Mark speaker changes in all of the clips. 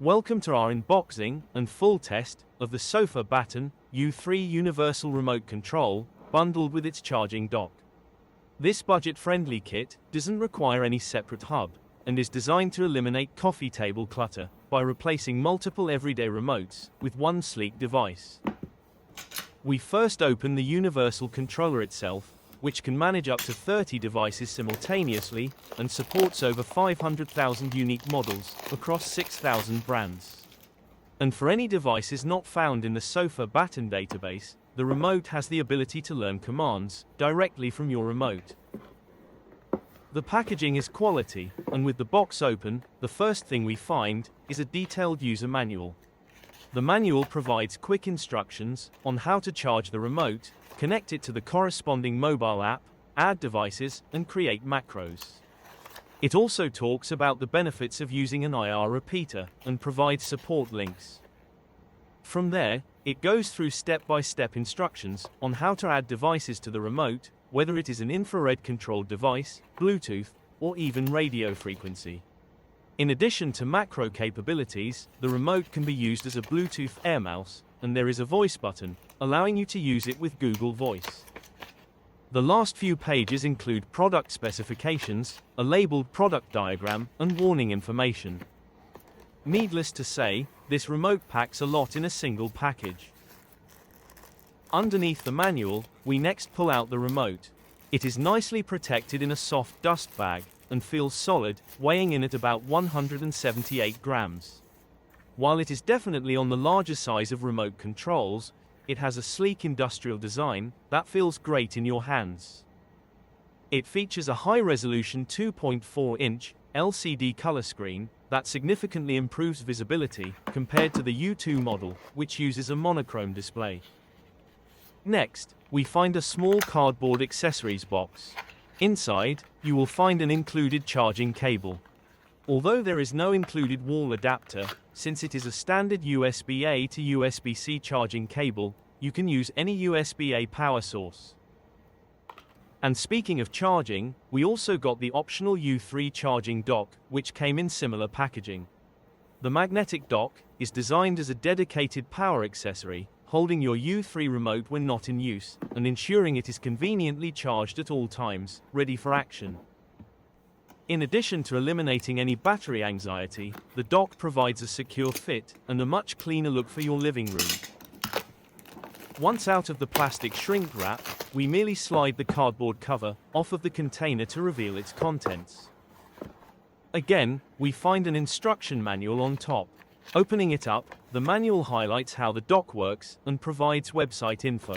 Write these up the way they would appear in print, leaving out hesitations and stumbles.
Speaker 1: Welcome to our unboxing and full test of the SofaBaton U3 Universal Remote Control, bundled with its charging dock. This budget-friendly kit doesn't require any separate hub, and is designed to eliminate coffee table clutter by replacing multiple everyday remotes with one sleek device. We first open the universal controller itself, which can manage up to 30 devices simultaneously and supports over 500,000 unique models across 6,000 brands. And for any devices not found in the SofaBaton database, the remote has the ability to learn commands directly from your remote. The packaging is quality, and with the box open, the first thing we find is a detailed user manual. The manual provides quick instructions on how to charge the remote, connect it to the corresponding mobile app, add devices, and create macros. It also talks about the benefits of using an IR repeater and provides support links. From there, it goes through step-by-step instructions on how to add devices to the remote, whether it is an infrared-controlled device, Bluetooth, or even radio frequency. In addition to macro capabilities, the remote can be used as a Bluetooth Air mouse, and there is a voice button, allowing you to use it with Google Voice. The last few pages include product specifications, a labeled product diagram, and warning information. Needless to say, this remote packs a lot in a single package. Underneath the manual, we next pull out the remote. It is nicely protected in a soft dust bag, and feels solid, weighing in at about 178 grams. While it is definitely on the larger size of remote controls, it has a sleek industrial design that feels great in your hands. It features a high-resolution 2.4-inch LCD color screen that significantly improves visibility compared to the U2 model, which uses a monochrome display. Next, we find a small cardboard accessories box. Inside, you will find an included charging cable. Although there is no included wall adapter, since it is a standard USB-A to USB-C charging cable, you can use any USB-A power source. And speaking of charging, we also got the optional U3 charging dock, which came in similar packaging. The magnetic dock is designed as a dedicated power accessory, holding your U3 remote when not in use, and ensuring it is conveniently charged at all times, ready for action. In addition to eliminating any battery anxiety, the dock provides a secure fit and a much cleaner look for your living room. Once out of the plastic shrink wrap, we merely slide the cardboard cover off of the container to reveal its contents. Again, we find an instruction manual on top. Opening it up, the manual highlights how the dock works and provides website info.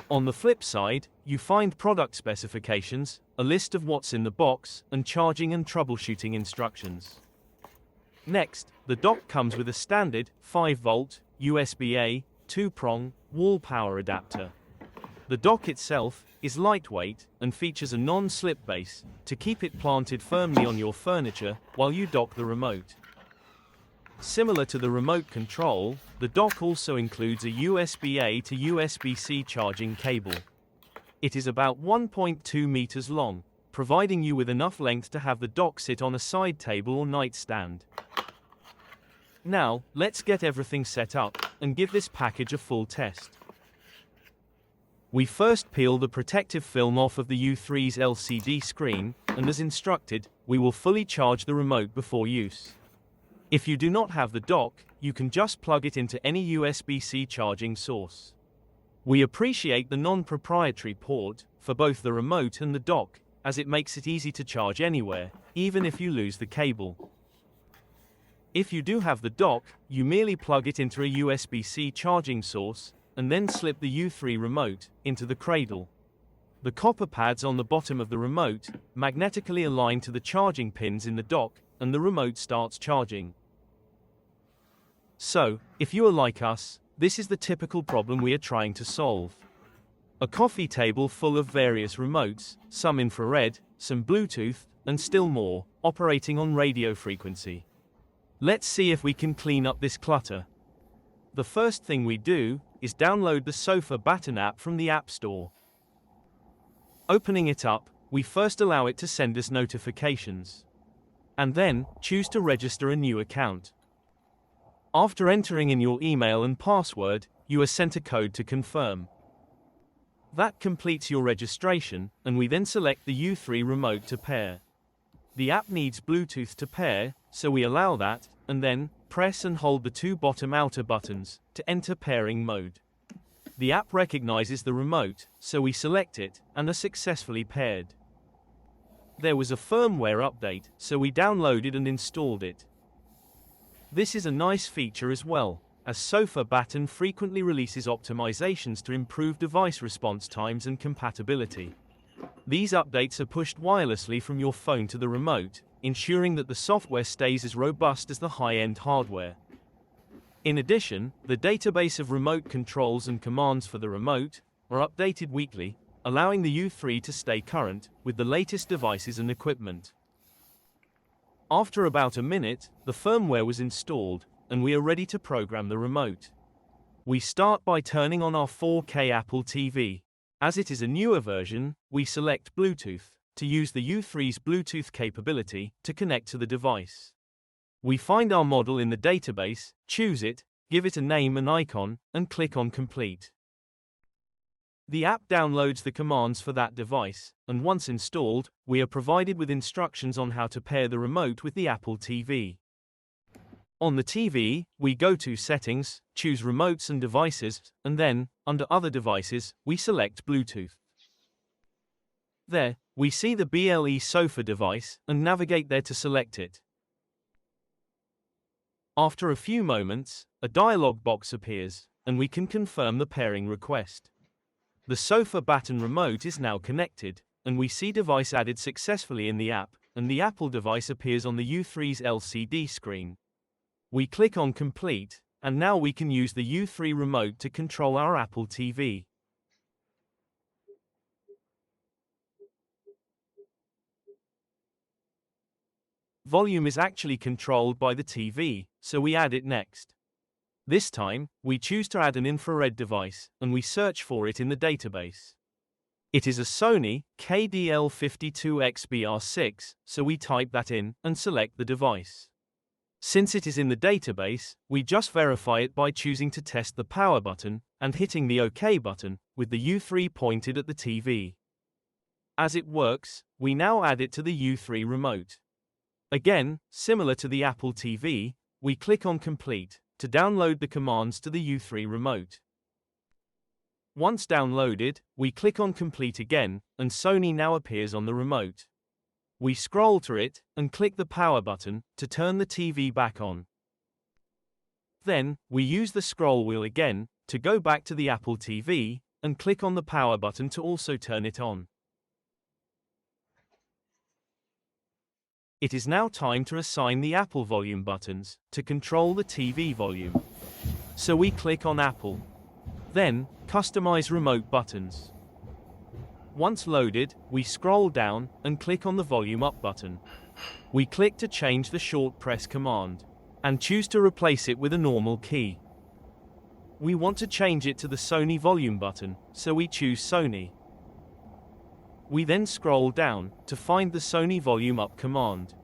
Speaker 1: On the flip side, you find product specifications, a list of what's in the box, and charging and troubleshooting instructions. Next, the dock comes with a standard 5-volt USB-A 2-prong wall power adapter. The dock itself is lightweight and features a non-slip base to keep it planted firmly on your furniture while you dock the remote. Similar to the remote control, the dock also includes a USB-A to USB-C charging cable. It is about 1.2 meters long, providing you with enough length to have the dock sit on a side table or nightstand. Now, let's get everything set up and give this package a full test. We first peel the protective film off of the U3's LCD screen, and as instructed, we will fully charge the remote before use. If you do not have the dock, you can just plug it into any USB-C charging source. We appreciate the non-proprietary port for both the remote and the dock, as it makes it easy to charge anywhere, even if you lose the cable. If you do have the dock, you merely plug it into a USB-C charging source, and then slip the U3 remote into the cradle. The copper pads on the bottom of the remote magnetically align to the charging pins in the dock, and the remote starts charging. So, if you are like us, this is the typical problem we are trying to solve. A coffee table full of various remotes, some infrared, some Bluetooth, and still more, operating on radio frequency. Let's see if we can clean up this clutter. The first thing we do is download the SofaBaton app from the App Store. Opening it up, we first allow it to send us notifications. And then, choose to register a new account. After entering in your email and password, you are sent a code to confirm. That completes your registration, and we then select the U3 remote to pair. The app needs Bluetooth to pair, so we allow that, and then press and hold the two bottom outer buttons to enter pairing mode. The app recognizes the remote, so we select it, and are successfully paired. There was a firmware update, so we downloaded and installed it. This is a nice feature as well, as SofaBaton frequently releases optimizations to improve device response times and compatibility. These updates are pushed wirelessly from your phone to the remote, ensuring that the software stays as robust as the high-end hardware. In addition, the database of remote controls and commands for the remote are updated weekly, allowing the U3 to stay current with the latest devices and equipment. After about a minute, the firmware was installed, and we are ready to program the remote. We start by turning on our 4K Apple TV. As it is a newer version, we select Bluetooth to use the U3's Bluetooth capability to connect to the device. We find our model in the database, choose it, give it a name and icon, and click on Complete. The app downloads the commands for that device, and once installed, we are provided with instructions on how to pair the remote with the Apple TV. On the TV, we go to Settings, choose Remotes and Devices, and then, under Other Devices, we select Bluetooth. There, we see the BLE Sofa device, and navigate there to select it. After a few moments, a dialog box appears, and we can confirm the pairing request. The SofaBaton remote is now connected, and we see device added successfully in the app, and the Apple device appears on the U3's LCD screen. We click on Complete, and now we can use the U3 remote to control our Apple TV. Volume is actually controlled by the TV, so we add it next. This time, we choose to add an infrared device, and we search for it in the database. It is a Sony KDL52XBR6, so we type that in, and select the device. Since it is in the database, we just verify it by choosing to test the power button, and hitting the OK button, with the U3 pointed at the TV. As it works, we now add it to the U3 remote. Again, similar to the Apple TV, we click on Complete to download the commands to the U3 remote. Once downloaded, we click on Complete again, and Sony now appears on the remote. We scroll to it, and click the power button to turn the TV back on. Then, we use the scroll wheel again to go back to the Apple TV, and click on the power button to also turn it on. It is now time to assign the Apple volume buttons to control the TV volume. So we click on Apple. Then, Customize Remote Buttons. Once loaded, we scroll down and click on the Volume Up button. We click to change the short press command, and choose to replace it with a normal key. We want to change it to the Sony volume button, so we choose Sony. We then scroll down to find the Sony Volume Up command.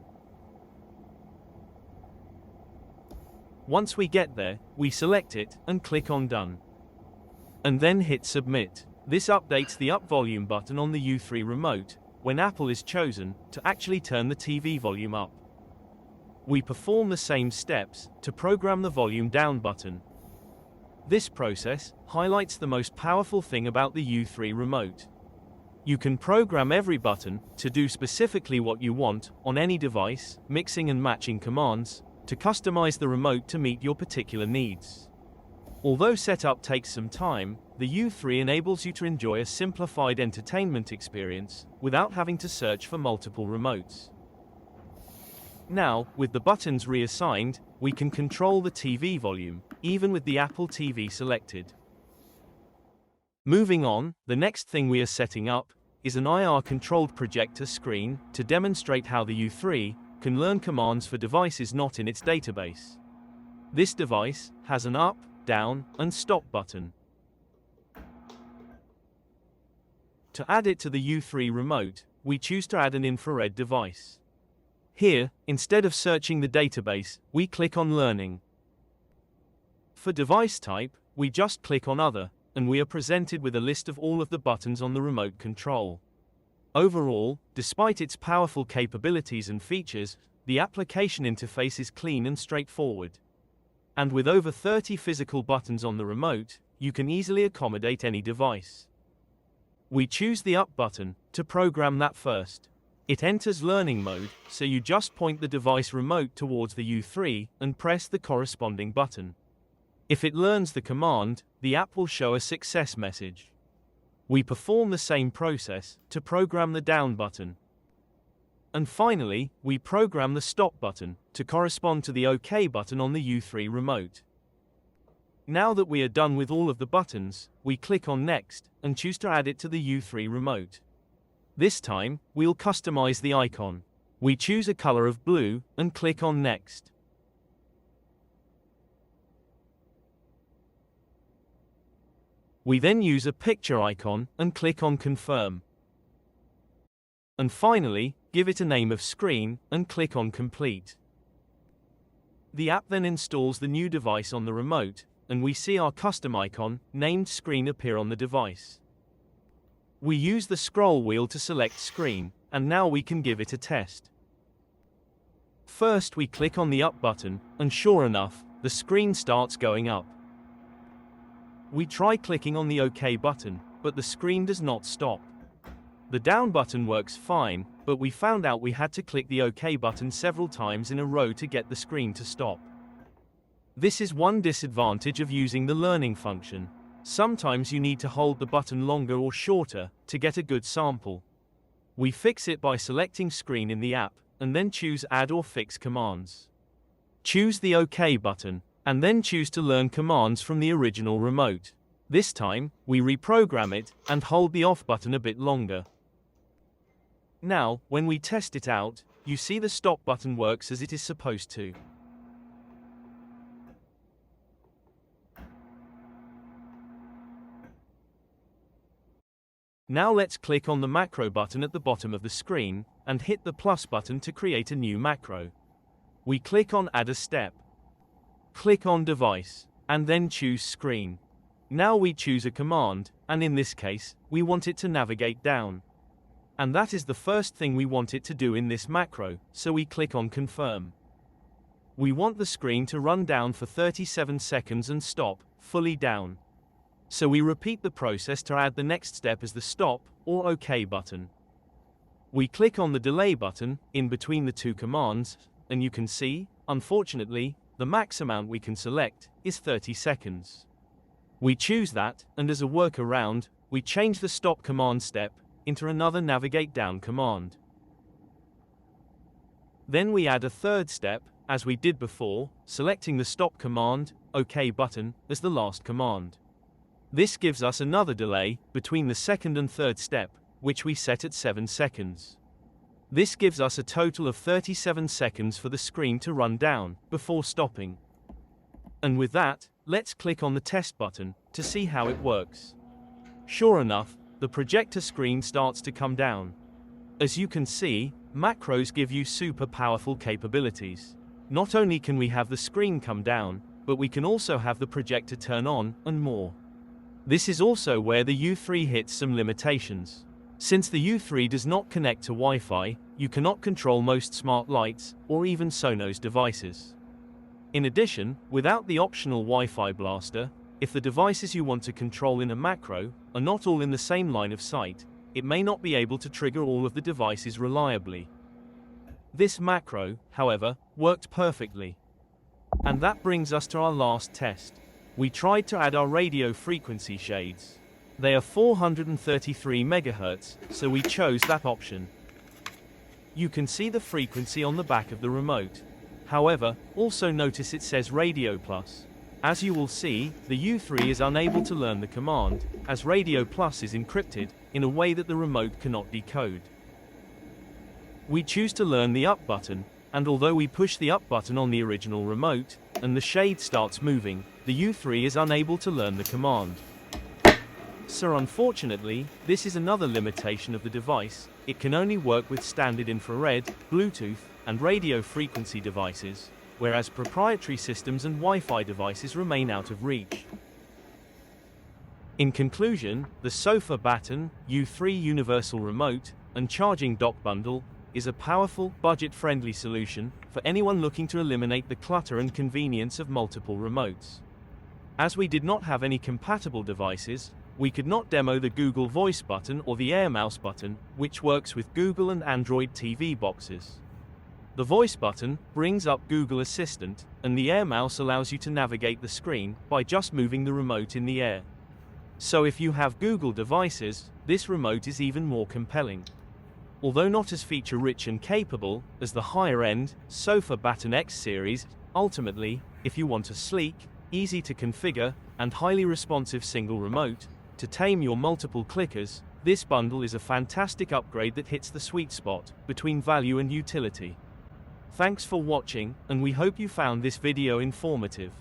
Speaker 1: Once we get there, we select it and click on Done. And then hit Submit. This updates the Up volume button on the U3 remote when Apple is chosen to actually turn the TV volume up. We perform the same steps to program the volume down button. This process highlights the most powerful thing about the U3 remote. You can program every button to do specifically what you want on any device, mixing and matching commands to customize the remote to meet your particular needs. Although setup takes some time, the U3 enables you to enjoy a simplified entertainment experience without having to search for multiple remotes. Now, with the buttons reassigned, we can control the TV volume, even with the Apple TV selected. Moving on, the next thing we are setting up is an IR-controlled projector screen to demonstrate how the U3 can learn commands for devices not in its database. This device has an up, down, and stop button. To add it to the U3 remote, we choose to add an infrared device. Here, instead of searching the database, we click on Learning. For device type, we just click on Other, and we are presented with a list of all of the buttons on the remote control. Overall, despite its powerful capabilities and features, the application interface is clean and straightforward. And with over 30 physical buttons on the remote, you can easily accommodate any device. We choose the Up button to program that first. It enters learning mode, so you just point the device remote towards the U3 and press the corresponding button. If it learns the command, the app will show a success message. We perform the same process to program the Down button. And finally, we program the Stop button to correspond to the OK button on the U3 remote. Now that we are done with all of the buttons, we click on Next and choose to add it to the U3 remote. This time, we'll customize the icon. We choose a color of blue and click on Next. We then use a picture icon and click on Confirm. And finally, give it a name of Screen and click on Complete. The app then installs the new device on the remote, and we see our custom icon, named Screen, appear on the device. We use the scroll wheel to select Screen, and now we can give it a test. First we click on the Up button, and sure enough, the screen starts going up. We try clicking on the OK button, but the screen does not stop. The Down button works fine, but we found out we had to click the OK button several times in a row to get the screen to stop. This is one disadvantage of using the learning function. Sometimes you need to hold the button longer or shorter to get a good sample. We fix it by selecting Screen in the app, and then choose Add or Fix commands. Choose the OK button, and then choose to learn commands from the original remote. This time, we reprogram it and hold the Off button a bit longer. Now, when we test it out, you see the Stop button works as it is supposed to. Now let's click on the macro button at the bottom of the screen, and hit the plus button to create a new macro. We click on Add a Step. Click on Device, and then choose Screen. Now we choose a command, and in this case, we want it to navigate down. And that is the first thing we want it to do in this macro, so we click on Confirm. We want the screen to run down for 37 seconds and stop, fully down. So we repeat the process to add the next step as the Stop or OK button. We click on the Delay button in between the two commands, and you can see, unfortunately, the max amount we can select is 30 seconds. We choose that, and as a workaround, we change the Stop command step into another Navigate Down command. Then we add a third step, as we did before, selecting the Stop command, OK button, as the last command. This gives us another delay between the second and third step, which we set at 7 seconds. This gives us a total of 37 seconds for the screen to run down before stopping. And with that, let's click on the Test button to see how it works. Sure enough, the projector screen starts to come down. As you can see, macros give you super powerful capabilities. Not only can we have the screen come down, but we can also have the projector turn on, and more. This is also where the U3 hits some limitations. Since the U3 does not connect to Wi-Fi, you cannot control most smart lights, or even Sonos devices. In addition, without the optional Wi-Fi blaster, if the devices you want to control in a macro are not all in the same line of sight, it may not be able to trigger all of the devices reliably. This macro, however, worked perfectly. And that brings us to our last test. We tried to add our radio frequency shades. They are 433 MHz, so we chose that option. You can see the frequency on the back of the remote. However, also notice it says Radio Plus. As you will see, the U3 is unable to learn the command, as Radio Plus is encrypted in a way that the remote cannot decode. We choose to learn the Up button, and although we push the Up button on the original remote, and the shade starts moving, the U3 is unable to learn the command. So unfortunately, this is another limitation of the device. It can only work with standard infrared, Bluetooth, and radio frequency devices. whereas proprietary systems and Wi-Fi devices remain out of reach. In conclusion, the SofaBaton U3 Universal Remote and Charging Dock Bundle is a powerful, budget-friendly solution for anyone looking to eliminate the clutter and convenience of multiple remotes. As we did not have any compatible devices, we could not demo the Google Voice button or the Air Mouse button, which works with Google and Android TV boxes. The Voice button brings up Google Assistant, and the Air Mouse allows you to navigate the screen by just moving the remote in the air. So if you have Google devices, this remote is even more compelling. Although not as feature-rich and capable as the higher-end SofaBaton X series, ultimately, if you want a sleek, easy to configure, and highly responsive single remote to tame your multiple clickers, this bundle is a fantastic upgrade that hits the sweet spot between value and utility. Thanks for watching, and we hope you found this video informative.